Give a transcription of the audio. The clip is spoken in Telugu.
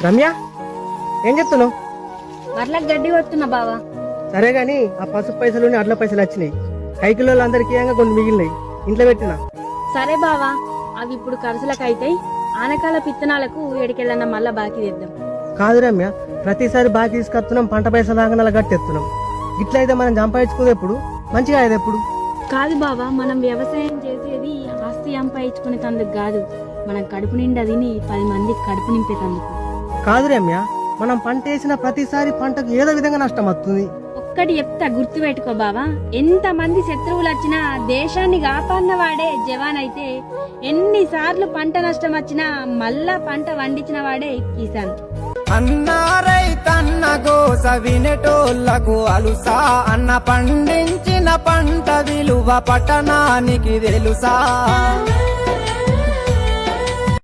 రమ్య ఏం చెప్తున్నావు? వర్లకు గడ్డి వస్తున్నా బావా. సరే గాని ఆ పసుపు పైసలు అడ్ల పైసలు వచ్చినాయి. కైకిలో అందరికి కొన్ని మిగిలినాయి, ఇంట్లో పెట్టినా. సరే బావా, అవి ఇప్పుడు ఖర్చులకు అయితాయి. ఆనకాల పిత్తనాలకు ఏడికెళ్ళన్నా మళ్ళా బాకీ తెద్దాం. కాదు రమ్య, ప్రతిసారి బాగా తీసుకొస్తున్నాం, పంట పైసలు ఆగనలా కట్టేస్తున్నాం. ఇట్లా అయితే మనం సంపాదించుకునేది ఎప్పుడు? మంచిగా అయ్యేది ఎప్పుడు? కాదు బావా, మనం వ్యవసాయం చేసేది ఆస్తి సంపాదించుకునేటందుకు కాదు, మనం కడుపు నిండా తిని 10 మందికి కడుపు నింపేటందుకు. కాదు రమ్య, మనం పంట వేసిన ప్రతిసారి పంటకు ఏదో విధంగా నష్టం వస్తుంది. ఒక్కటి చెప్తా, గుర్తు పెట్టుకో బావా. ఎంత మంది శత్రువులు వచ్చినా దేశాన్ని కాపాడిన వాడే జవాన్ అయితే, ఎన్నిసార్లు పంట నష్టం వచ్చినా మళ్ళా పంట వండించిన వాడే కిసాన్. అన్నారైతన్న గోస వినేటోళ్లకు అలుసా, అన్న పండించిన పంట విలువ పట్టణానికి తెలుసా.